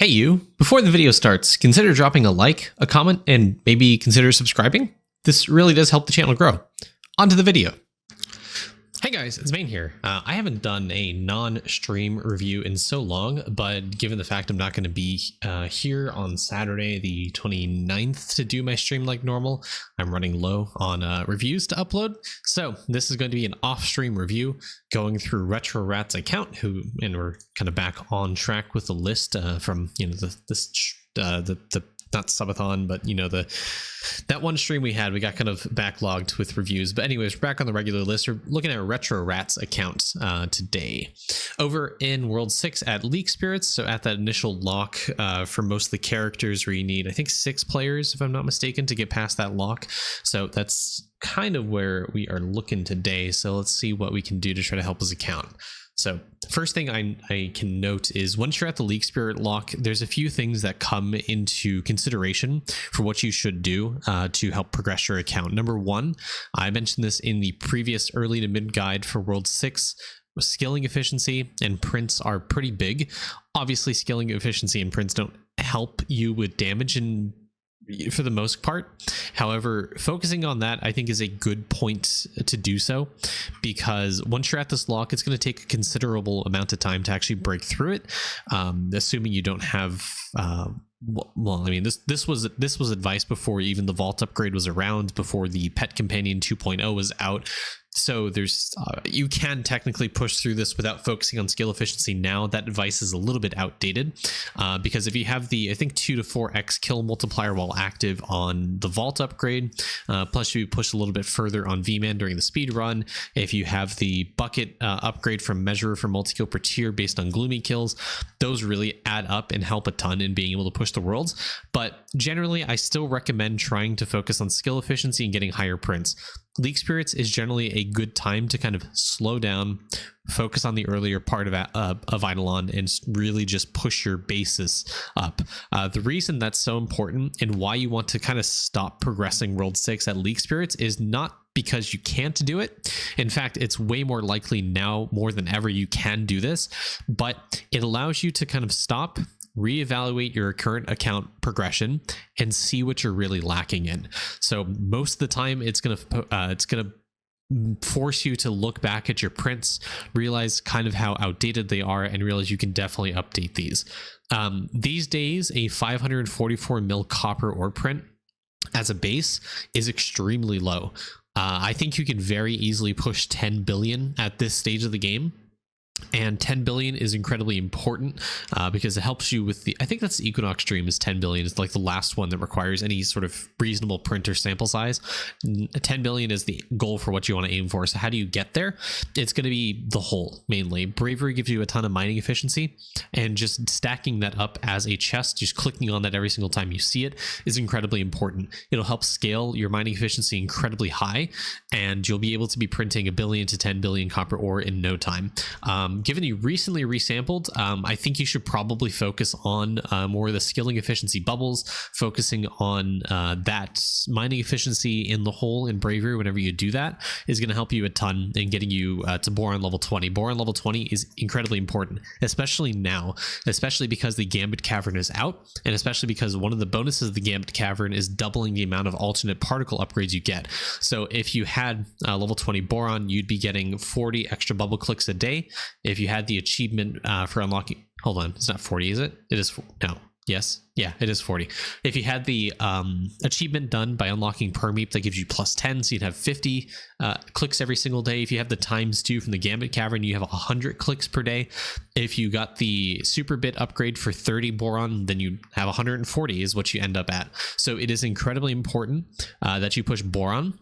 Hey you, before the video starts, consider dropping a like, a comment, and maybe consider subscribing. This really does help the channel grow. On to the video. Hey guys, it's Main here. I haven't done a non-stream review in so long, but given the fact I'm not going to be here on Saturday the 29th to do my stream like normal, I'm running low on reviews to upload. So this is going to be an off-stream review going through Retr0rat's account, and we're kind of back on track with the list from the not subathon, but that one stream we had, we got kind of backlogged with reviews. But anyways, we're back on the regular list. We're looking at Retr0rat's account today over in World 6 at Leek Spirits. So at that initial lock for most of the characters, where you need, I think, 6 players, if I'm not mistaken, to get past that lock. So that's kind of where we are looking today. So let's see what we can do to try to help his account. So first thing I can note is once you're at the Leek Spirit lock, there's a few things that come into consideration for what you should do to help progress your account. Number one, I mentioned this in the previous early to mid guide for World 6. Skilling efficiency and prints are pretty big. Obviously, skilling efficiency and prints don't help you with damage for the most part. However, focusing on that, I think, is a good point to do so, because once you're at this lock, it's going to take a considerable amount of time to actually break through it, assuming you don't have well, I mean, this was advice before even the vault upgrade was around, before the Pet Companion 2.0 was out. So there's you can technically push through this without focusing on skill efficiency now. That advice is a little bit outdated, because if you have the, I think, 2 to 4x kill multiplier while active on the vault upgrade, plus you push a little bit further on V-Man during the speed run, if you have the bucket upgrade from measurer for multi-kill per tier based on gloomy kills, those really add up and help a ton in being able to push the worlds. But generally, I still recommend trying to focus on skill efficiency and getting higher prints. Leek Spirits is generally a good time to kind of slow down, focus on the earlier part of Idleon, and really just push your basis up. The reason that's so important and why you want to kind of stop progressing World 6 at Leek Spirits is not because you can't do it. In fact, it's way more likely now more than ever you can do this, but it allows you to kind of stop, reevaluate your current account progression, and see what you're really lacking in. So most of the time, it's gonna force you to look back at your prints, realize kind of how outdated they are, and realize you can definitely update these. These days, a 544 mil copper ore print as a base is extremely low. I think you can very easily push 10 billion at this stage of the game. And 10 billion is incredibly important because it helps you with I think that's the Equinox Dream is 10 billion. It's like the last one that requires any sort of reasonable printer sample size. 10 billion is the goal for what you want to aim for. So how do you get there? It's going to be the whole, mainly. Bravery gives you a ton of mining efficiency, and just stacking that up as a chest, just clicking on that every single time you see it, is incredibly important. It'll help scale your mining efficiency incredibly high, and you'll be able to be printing 1 billion to 10 billion copper ore in no time. Given you recently resampled, I think you should probably focus on more of the skilling efficiency bubbles, focusing on that mining efficiency in the hole in Bravery. Whenever you do that, is going to help you a ton in getting you to Boron level 20. Boron level 20 is incredibly important, especially now, especially because the Gambit Cavern is out, and especially because one of the bonuses of the Gambit Cavern is doubling the amount of alternate particle upgrades you get. So if you had level 20 Boron, you'd be getting 40 extra bubble clicks a day. If you had the achievement for unlocking, hold on, it's not 40, is it? It is, no, yes, yeah, it is 40. If you had the achievement done by unlocking Permeep, that gives you plus 10, so you'd have 50 clicks every single day. If you have the ×2 from the Gambit Cavern, you have 100 clicks per day. If you got the super bit upgrade for 30 Boron, then you have 140 is what you end up at. So it is incredibly important that you push Boron,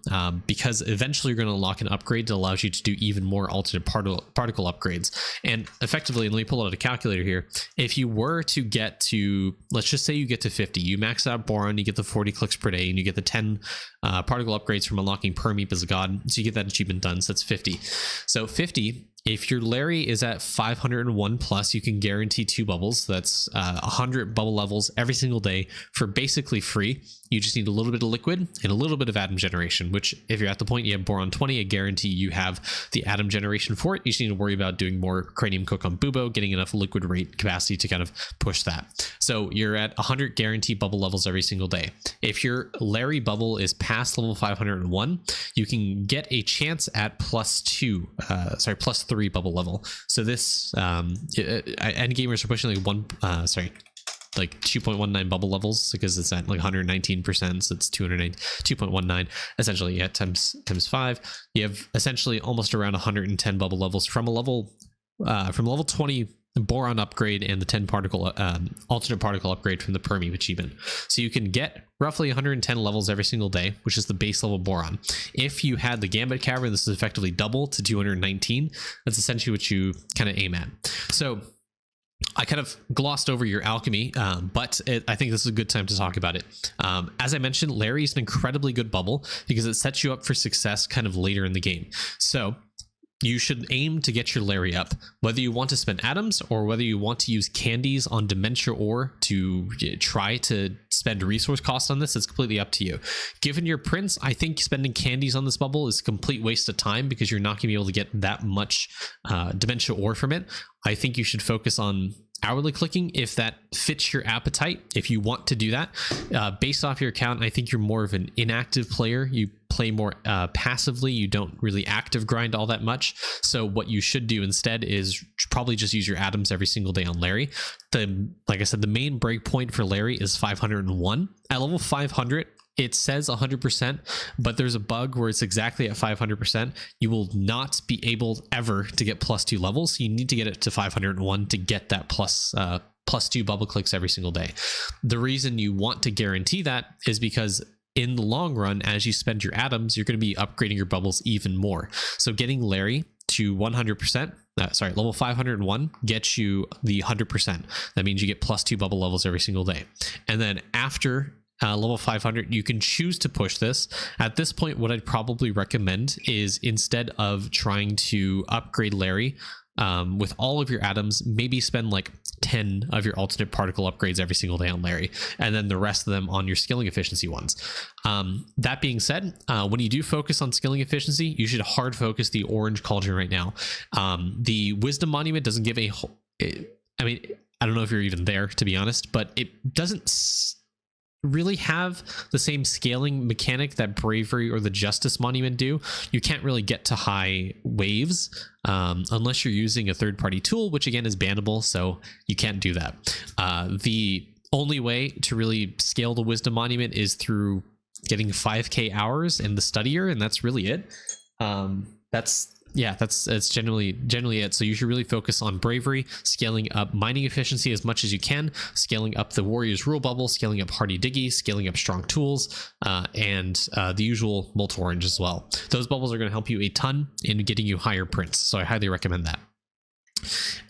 because eventually you're going to unlock an upgrade that allows you to do even more alternate particle upgrades. And effectively, let me pull out a calculator here. If you were to get to, let's just say you get to 50, you max out Boron, you get the 40 clicks per day, and you get the 10 particle upgrades from unlocking Permeep as a god, so you get that achievement done. So that's 50. So 50 If your Larry is at 501 plus, you can guarantee 2 bubbles. That's 100 bubble levels every single day for basically free. You just need a little bit of liquid and a little bit of atom generation, which if you're at the point you have boron 20, I guarantee you have the atom generation for it. You just need to worry about doing more cranium cook on bubo, getting enough liquid rate capacity to kind of push that. So you're at 100 guaranteed bubble levels every single day. If your Larry bubble is past level 501, you can get a chance at plus 3 bubble level. So this end gamers are pushing like 2.19 bubble levels because it's at like 119%, so it's 2.19 essentially. Yeah, times 5, you have essentially almost around 110 bubble levels from level 20 boron upgrade and the 10 particle alternate particle upgrade from the Permi achievement. So you can get roughly 110 levels every single day, which is the base level boron. If you had the Gambit Cavern, this is effectively double to 219. That's essentially what you kind of aim at. So I kind of glossed over your alchemy, but I think this is a good time to talk about it. As I mentioned, Larry is an incredibly good bubble because it sets you up for success kind of later in the game. So you should aim to get your Larry up, whether you want to spend atoms or whether you want to use candies on dementia ore to try to spend resource cost on this. It's completely up to you. Given your prince, I think spending candies on this bubble is a complete waste of time because you're not going to be able to get that much dementia ore from it. I think you should focus on hourly clicking if that fits your appetite. If you want to do that, based off your account, I think you're more of an inactive player. You play more passively. You don't really active grind all that much. So what you should do instead is probably just use your atoms every single day on Larry. Like I said, the main breakpoint for Larry is 501. At level 500, it says 100%, but there's a bug where it's exactly at 500%. You will not be able ever to get plus 2 levels. You need to get it to 501 to get that plus 2 bubble clicks every single day. The reason you want to guarantee that is because in the long run, as you spend your atoms, you're going to be upgrading your bubbles even more. So getting Larry to 100%, level 501 gets you the 100%. That means you get plus 2 bubble levels every single day. And then after level 500, you can choose to push this. At this point, what I'd probably recommend is instead of trying to upgrade Larry with all of your atoms, maybe spend like 10 of your alternate particle upgrades every single day on Larry, and then the rest of them on your skilling efficiency ones. That being said, when you do focus on skilling efficiency, you should hard focus the orange cauldron right now. The wisdom monument doesn't give a whole, I mean, I don't know if you're even there, to be honest, but it doesn't really have the same scaling mechanic that bravery or the justice monument do. You can't really get to high waves unless you're using a third-party tool, which again is bannable, so you can't do that. The only way to really scale the wisdom monument is through getting 5k hours in the studier, and that's really it. That's generally it. So you should really focus on bravery, scaling up mining efficiency as much as you can, scaling up the warrior's rule bubble, scaling up hardy diggy, scaling up strong tools, and the usual multi orange as well. Those bubbles are going to help you a ton in getting you higher prints, so I highly recommend that.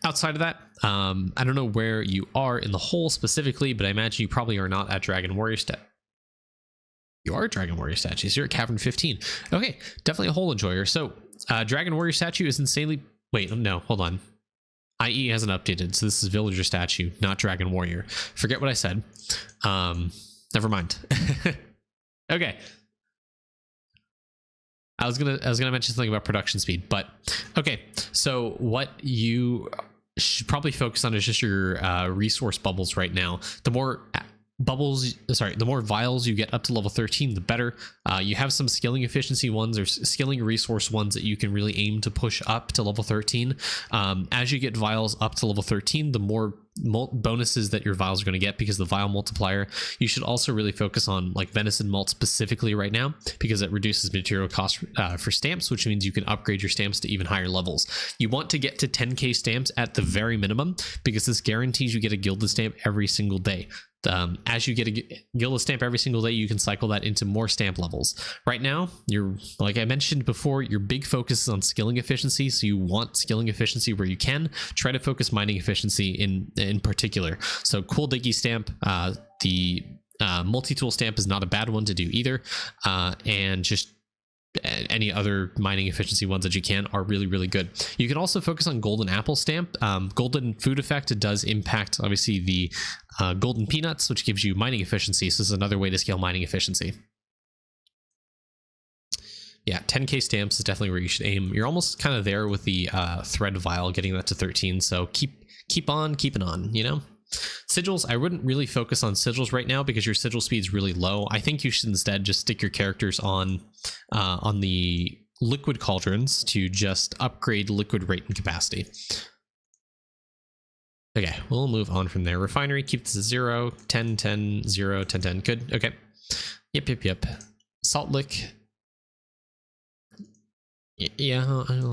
Outside of that, I don't know where you are in the hole specifically, but I imagine you probably are not at Dragon Warrior stat. You are Dragon Warrior statues. You're at Cavern 15. Okay, definitely a hole enjoyer. So Dragon Warrior statue is insanely... Wait, no, hold on. IE hasn't updated, so this is Villager statue, not Dragon Warrior. Forget what I said. Never mind. Okay. I was gonna mention something about production speed, but okay. So what you should probably focus on is just your resource bubbles right now. The more the more vials you get up to level 13, the better. You have some skilling efficiency ones or skilling resource ones that you can really aim to push up to level 13. As you get vials up to level 13, the more bonuses that your vials are going to get because the vial multiplier. You should also really focus on like venison malt specifically right now because it reduces material cost for stamps, which means you can upgrade your stamps to even higher levels. You want to get to 10k stamps at the very minimum because this guarantees you get a gilded stamp every single day. As you get a gilded stamp every single day, you can cycle that into more stamp levels. Right now, like I mentioned before, your big focus is on skilling efficiency, so you want skilling efficiency where you can. Try to focus mining efficiency in particular. So cool diggy stamp, the multi-tool stamp is not a bad one to do either, and just any other mining efficiency ones that you can are really, really good. You can also focus on golden apple stamp. Golden food effect, it does impact obviously the golden peanuts, which gives you mining efficiency. So this is another way to scale mining efficiency. Yeah, 10k stamps is definitely where you should aim. You're almost kind of there with the thread vial, getting that to 13. So keep on keeping on, you know. Sigils, I wouldn't really focus on sigils right now because your sigil speed is really low. I think you should instead just stick your characters on the liquid cauldrons to just upgrade liquid rate and capacity. Okay, we'll move on from there. Refinery, keep this at 0, 10, 10, 0, 10, 10. Good. Okay. Yep. Salt lick. Yeah,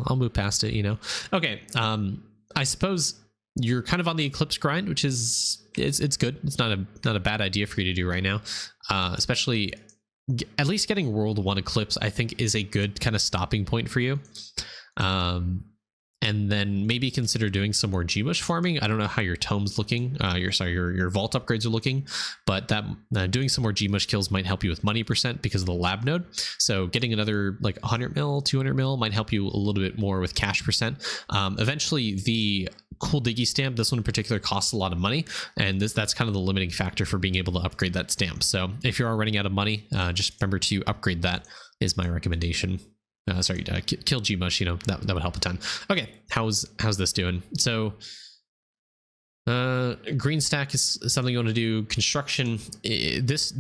I'll move past it, you know. Okay, I suppose you're kind of on the Eclipse grind, which is it's good. It's not a bad idea for you to do right now, especially at least getting World 1 Eclipse. I think is a good kind of stopping point for you. And then maybe consider doing some more Gmush farming. I don't know how your tome's looking. Your vault upgrades are looking, but that doing some more Gmush kills might help you with money percent because of the lab node. So getting another like 100 mil, 200 mil might help you a little bit more with cash percent. Eventually, the cool diggy stamp, this one in particular, costs a lot of money, and that's kind of the limiting factor for being able to upgrade that stamp. So if you are running out of money, just remember to upgrade that is my recommendation. Kill Gmush, you know, that would help a ton. Okay, how's this doing? So green stack is something you want to do. Construction, this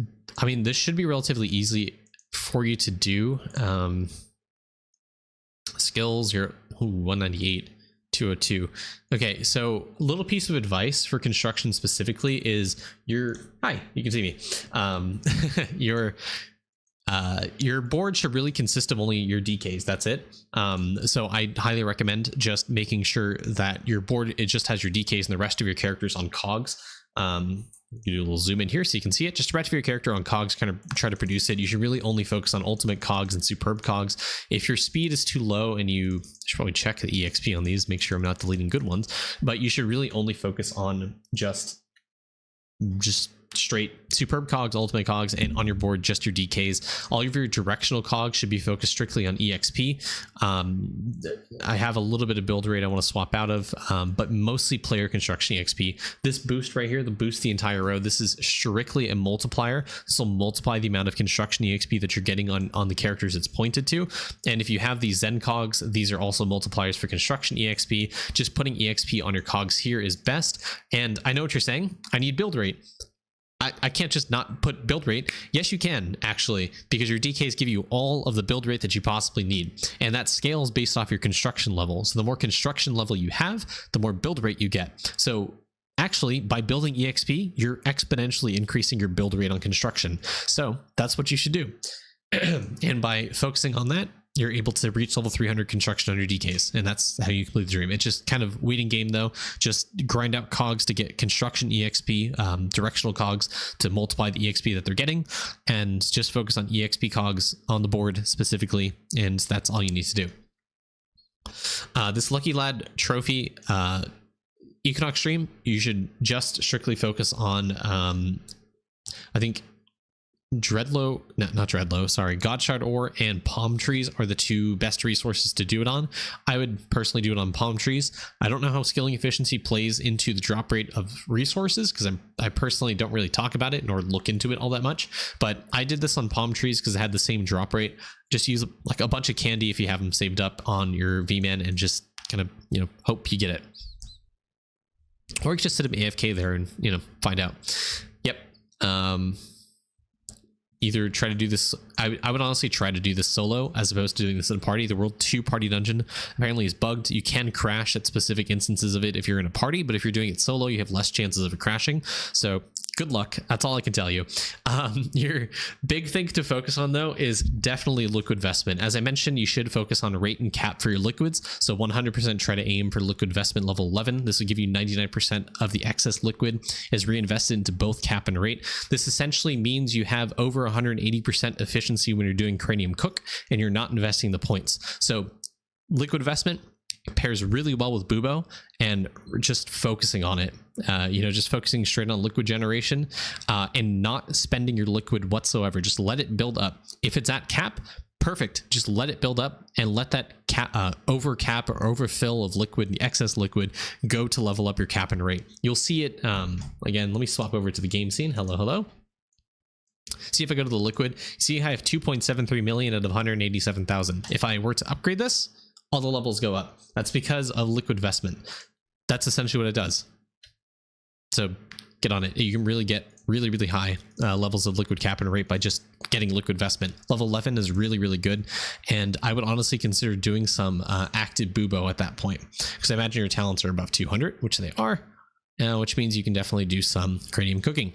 should be relatively easy for you to do. Skills, you're 198, 202. Okay, so little piece of advice for construction specifically is you can see me. Your board should really consist of only your DKs. That's it. So I highly recommend just making sure that your board, it just has your DKs and the rest of your characters on cogs. You do a little zoom in here so you can see it. Just the rest of your character on cogs, kind of try to produce it. You should really only focus on ultimate cogs and superb cogs. If your speed is too low, and you should probably check the EXP on these, make sure I'm not deleting good ones, but you should really only focus on just straight superb cogs, ultimate cogs, and on your board just your DKs. All of your directional cogs should be focused strictly on EXP. I have a little bit of build rate I want to swap out of, but mostly player construction EXP. This boost right here, the boost the entire row, this is strictly a multiplier. This will multiply the amount of construction EXP that you're getting on the characters it's pointed to. And if you have these Zen cogs, these are also multipliers for construction EXP. Just putting EXP on your cogs here is best. And I know what you're saying, I need build rate. I can't just not put build rate. Yes, you can, actually, because your DKs give you all of the build rate that you possibly need. And that scales based off your construction level. So the more construction level you have, the more build rate you get. So actually, by building EXP, you're exponentially increasing your build rate on construction. So that's what you should do. And by focusing on that, you're able to reach level 300 construction on your DKs, and that's how you complete the dream. It's just kind of waiting game though. Just grind out cogs to get construction EXP, directional cogs to multiply the EXP that they're getting, and just focus on EXP cogs on the board specifically, and that's all you need to do. This Lucky Lad trophy, Equinox stream, you should just strictly focus on, I think, Dreadlow, not Dreadlow, sorry, Godshard ore and palm trees are the two best resources to do it on. I would personally do it on palm trees. I don't know how scaling efficiency plays into the drop rate of resources because I personally don't really talk about it nor look into it all that much, but I did this on palm trees because it had the same drop rate. Just use like a bunch of candy if you have them saved up on your V-Man and just kind of, you know, hope you get it. Or just sit up AFK there and, you know, find out. Yep. Either try to do this, I would honestly try to do this solo as opposed to doing this in a party. The World 2 party dungeon apparently is bugged. You can crash at specific instances of it if you're in a party, but if you're doing it solo, you have less chances of it crashing. So good luck. That's all I can tell you. Your big thing to focus on though is definitely liquid investment. As I mentioned, you should focus on rate and cap for your liquids. So 100% try to aim for liquid investment level 11. This will give you 99% of the excess liquid is reinvested into both cap and rate. This essentially means you have over 180% efficiency when you're doing Cranium Cook and you're not investing the points. So liquid investment pairs really well with Bubo, and just focusing on it, just focusing straight on liquid generation and not spending your liquid whatsoever. Just let it build up. If it's at cap, perfect. Just let it build up and let that over cap or overfill of liquid, the excess liquid, go to level up your cap and rate. You'll see it again. Let me swap over to the game scene. Hello. See if I go to the liquid, see I have 2.73 million out of 187,000. If I were to upgrade this, all the levels go up. That's because of liquid vestment. That's essentially what it does. So get on it. You can really get really high levels of liquid cap and rate by just getting liquid vestment. Level 11 is really good, and I would honestly consider doing some active bubo at that point, because I imagine your talents are above 200, which they are, which means you can definitely do some cranium cooking.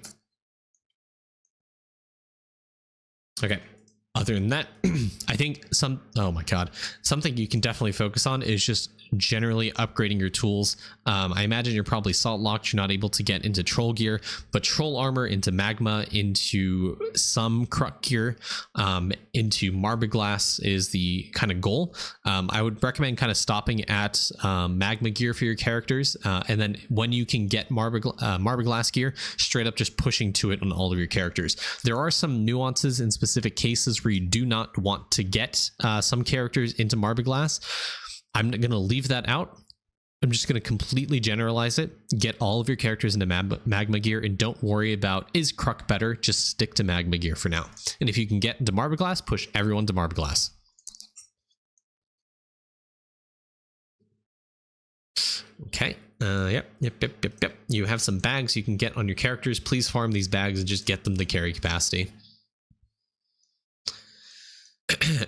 Okay. Other than that, I think oh my god, something you can definitely focus on is just generally upgrading your tools. I imagine you're probably salt locked, you're not able to get into troll gear, but troll armor, into magma, into some crux gear, into marbleglass is the kind of goal. I would recommend kind of stopping at magma gear for your characters, and then when you can get marbleglass gear, straight up just pushing to it on all of your characters. There are some nuances in specific cases where you do not want to get some characters into marbleglass. I'm going to leave that out. I'm just going to completely generalize it. Get all of your characters into magma gear, and don't worry about is Kruk better. Just stick to magma gear for now. And if you can get into marbleglass, push everyone to marbleglass. Okay. Yep. You have some bags you can get on your characters. Please farm these bags and just get them to carry capacity.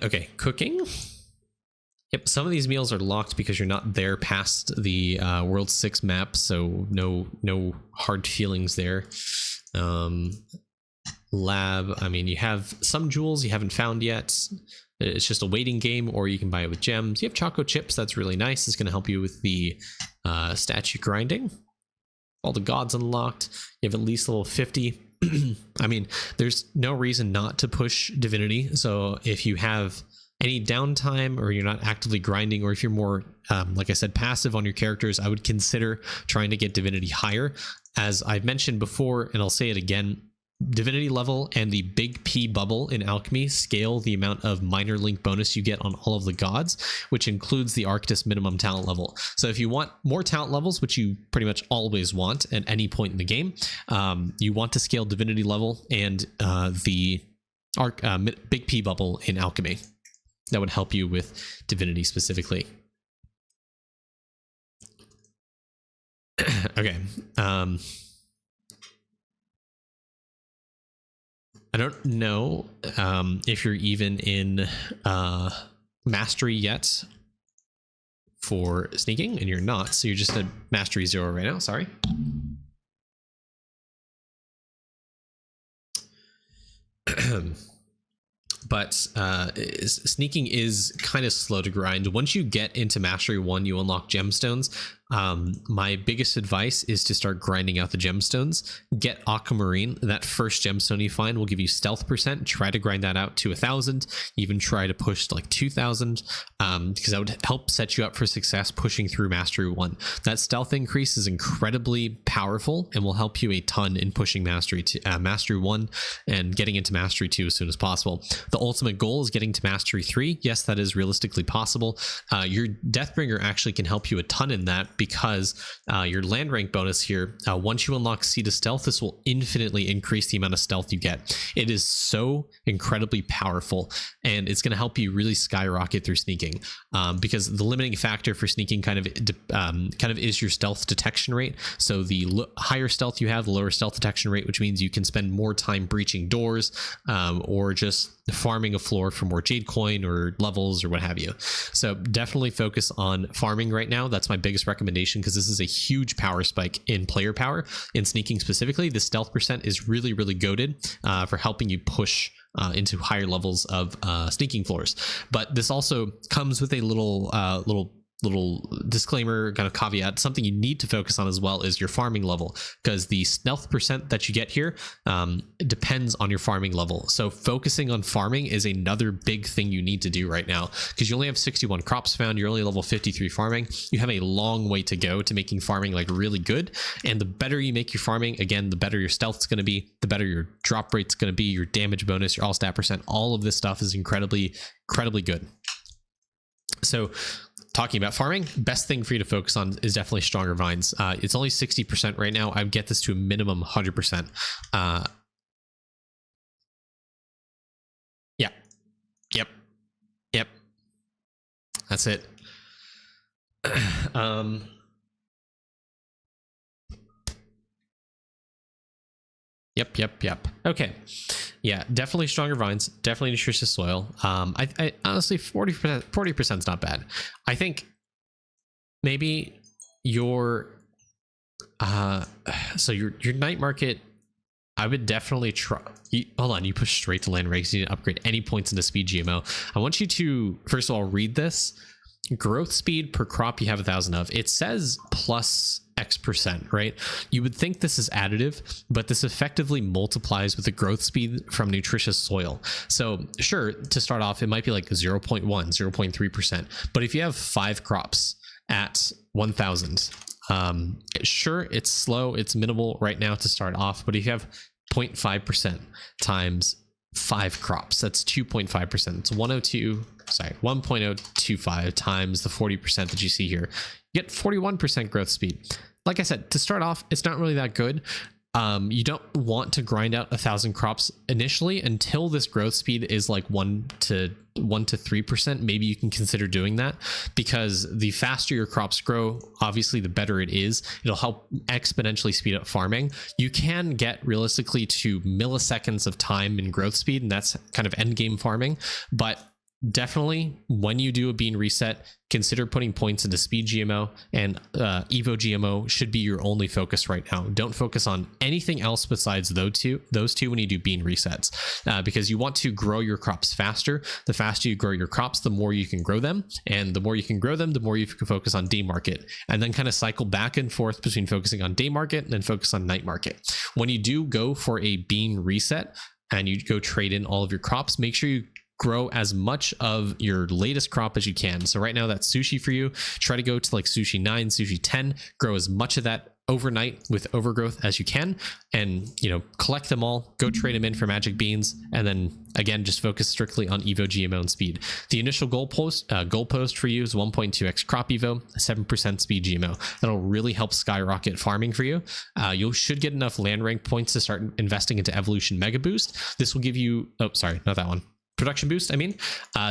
Okay, cooking. Yep, some of these meals are locked because you're not there past the World 6 map, so no hard feelings there. Lab, I mean, you have some jewels you haven't found yet. It's just a waiting game, or you can buy it with gems. You have choco chips, that's really nice. It's going to help you with the statue grinding. All the gods unlocked. You have at least level 50. I mean, there's no reason not to push Divinity, so if you have any downtime, or you're not actively grinding, or if you're more, like I said, passive on your characters, I would consider trying to get Divinity higher. As I've mentioned before, and I'll say it again, Divinity level and the big P bubble in Alchemy scale the amount of minor link bonus you get on all of the gods, which includes the Arctis minimum talent level. So if you want more talent levels, which you pretty much always want at any point in the game, you want to scale Divinity level and the big P bubble in Alchemy. That would help you with Divinity specifically. Okay. I don't know if you're even in Mastery yet for sneaking, and you're not, so you're just at Mastery 0 right now, sorry. But sneaking is kind of slow to grind. Once you get into Mastery 1, you unlock gemstones. My biggest advice is to start grinding out the gemstones. Get Aquamarine. That first gemstone you find will give you stealth %. Try to grind that out to 1,000. Even try to push to like 2,000, because that would help set you up for success pushing through Mastery 1. That stealth increase is incredibly powerful and will help you a ton in pushing Mastery 1 and getting into Mastery 2 as soon as possible. The ultimate goal is getting to Mastery 3. Yes, that is realistically possible. Your Deathbringer actually can help you a ton in that, because your land rank bonus here, once you unlock Seed of Stealth, this will infinitely increase the amount of stealth you get. It is so incredibly powerful, and it's going to help you really skyrocket through sneaking, because the limiting factor for sneaking kind of is your stealth detection rate. So the higher stealth you have, the lower stealth detection rate, which means you can spend more time breaching doors, or just farming a floor for more jade coin or levels or what have you. So definitely focus on farming right now. That's my biggest recommendation, because this is a huge power spike in player power. In sneaking specifically, the stealth % is really goated for helping you push into higher levels of sneaking floors. But this also comes with a little disclaimer, kind of caveat, something you need to focus on as well is your farming level, because the stealth percent that you get here depends on your farming level. So focusing on farming is another big thing you need to do right now, because you only have 61 crops found. You're only level 53 farming. You have a long way to go to making farming like really good. And the better you make your farming, again, the better your stealth's going to be, the better your drop rate's going to be, your damage bonus, your all stat percent, all of this stuff is incredibly good. So talking about farming, best thing for you to focus on is definitely stronger vines. It's only 60% right now. I would get this to a minimum 100%. Yep. That's it. Yep. Okay. Yeah, definitely stronger vines, definitely nutritious soil. I honestly, 40% is not bad. I think maybe your so your night market, I would definitely try. Hold on, you push straight to land ranks. You didn't upgrade any points into speed GMO. I want you to first of all read this. Growth speed per crop you have 1,000 of. It says plus X%, right? You would think this is additive, but this effectively multiplies with the growth speed from nutritious soil. So sure, to start off, it might be like 0.1, 0.3%. But if you have 5 crops at 1,000, sure, it's slow, it's minimal right now to start off, but if you have 0.5% times 5 crops, that's 2.5%. It's 1.025 times the 40% that you see here. You get 41% growth speed. Like I said, to start off, it's not really that good. You don't want to grind out 1,000 crops initially until this growth speed is like 1 to 3%. Maybe you can consider doing that, because the faster your crops grow, obviously the better it is. It'll help exponentially speed up farming. You can get realistically to milliseconds of time in growth speed, and that's kind of end game farming. But definitely when you do a bean reset, consider putting points into speed GMO, and Evo GMO should be your only focus right now. Don't focus on anything else besides those two when you do bean resets, because you want to grow your crops faster. The faster you grow your crops, the more you can grow them, and the more you can grow them, the more you can focus on day market, and then kind of cycle back and forth between focusing on day market and then focus on night market. When you do go for a bean reset and you go trade in all of your crops, make sure you grow as much of your latest crop as you can. So right now that's sushi for you. Try to go to like sushi 9, sushi 10, grow as much of that overnight with overgrowth as you can, and collect them all, go trade them in for magic beans, and then again just focus strictly on Evo GMO and speed. The initial goalpost for you is 1.2x crop Evo, 7% speed GMO. That'll really help skyrocket farming for you. You should get enough land rank points to start investing into evolution mega boost. This will give you production boost.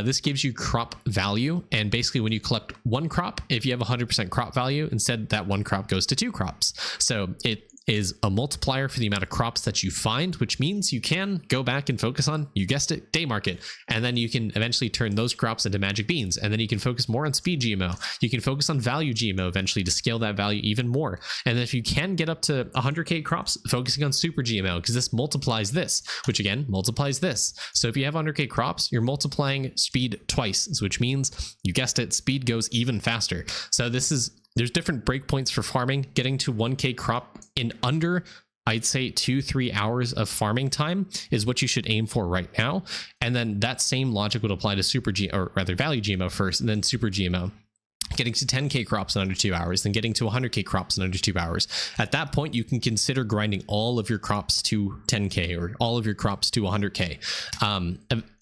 This gives you crop value, and basically when you collect one crop, if you have 100% crop value, instead that one crop goes to 2 crops. So it is a multiplier for the amount of crops that you find, which means you can go back and focus on, you guessed it, day market, and then you can eventually turn those crops into magic beans, and then you can focus more on speed GMO. You can focus on value GMO eventually to scale that value even more. And then if you can get up to 100k crops, focusing on super GMO, because this multiplies this, which again multiplies this. So if you have 100k crops, you're multiplying speed twice, which means, you guessed it, speed goes even faster. So there's different breakpoints for farming. Getting to 1k crop in under, I'd say 2-3 hours of farming time is what you should aim for right now. And then that same logic would apply to value GMO first, and then super GMO. Getting to 10k crops in under 2 hours, then getting to 100k crops in under 2 hours. At that point, you can consider grinding all of your crops to 10k or all of your crops to 100k.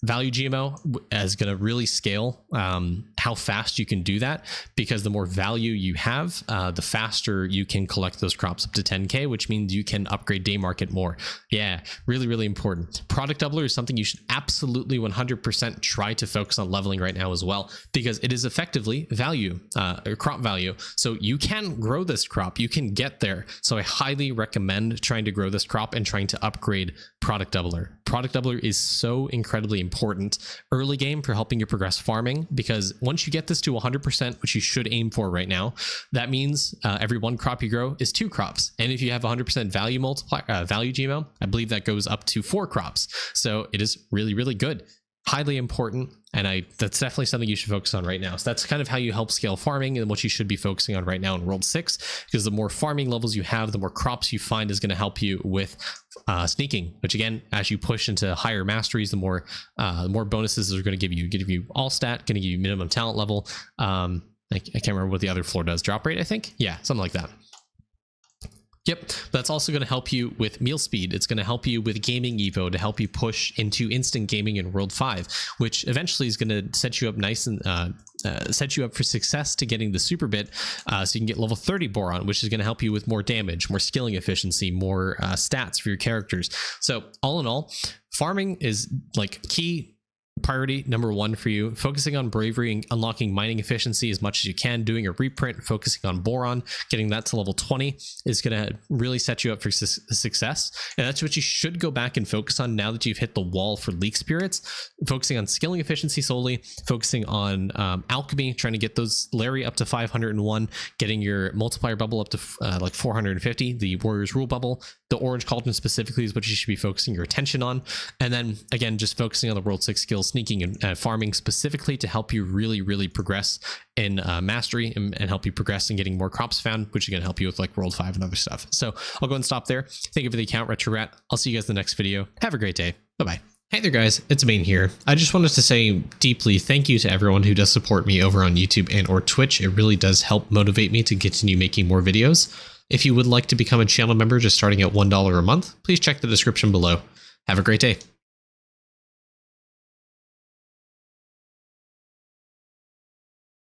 Value GMO is going to really scale how fast you can do that, because the more value you have, the faster you can collect those crops up to 10k, which means you can upgrade day market more. Yeah, really, really important. Product doubler is something you should absolutely 100% try to focus on leveling right now as well, because it is effectively value, or crop value. So you can grow this crop, you can get there. So I highly recommend trying to grow this crop and trying to upgrade product doubler. Product doubler is so incredibly important early game for helping you progress farming, because once you get this to 100%, which you should aim for right now, that means every one crop you grow is 2 crops. And if you have 100% value multiplier, value GMO, I believe that goes up to 4 crops. So it is really, really good. highly important. And that's definitely something you should focus on right now. So that's kind of how you help scale farming and what you should be focusing on right now in World 6, because the more farming levels you have, the more crops you find is going to help you with sneaking, which again, as you push into higher masteries, the more bonuses are going to give you all stat, going to give you minimum talent level. I can't remember what the other floor does. Drop rate, I think. Yeah, something like that. Yep, that's also going to help you with meal speed. It's going to help you with gaming evo to help you push into instant gaming in World 5, which eventually is going to set you up nice and set you up for success to getting the super bit, so you can get level 30 Boron, which is going to help you with more damage, more skilling efficiency, more stats for your characters. So all in all, farming is like key priority number 1 for you. Focusing on bravery and unlocking mining efficiency as much as you can, doing a reprint, focusing on Boron, getting that to level 20 is going to really set you up for success. And that's what you should go back and focus on now that you've hit the wall for Leek Spirits. Focusing on skilling efficiency solely, focusing on alchemy, trying to get those Larry up to 501, getting your multiplier bubble up to like 450, the Warriors Rule bubble. The orange cauldron specifically is what you should be focusing your attention on. And then again, just focusing on the World 6 skills, sneaking and farming specifically to help you really progress in mastery and help you progress in getting more crops found, which is going to help you with like World 5 and other stuff. So I'll go and stop there. Thank you for the account, Retr0rat. I'll see you guys in the next video. Have a great day. Bye-bye. Hey there guys, it's Maine here. I just wanted to say deeply thank you to everyone who does support me over on YouTube and or Twitch. It really does help motivate me to continue making more videos. If you would like to become a channel member just starting at $1 a month, please check the description below. Have a great day.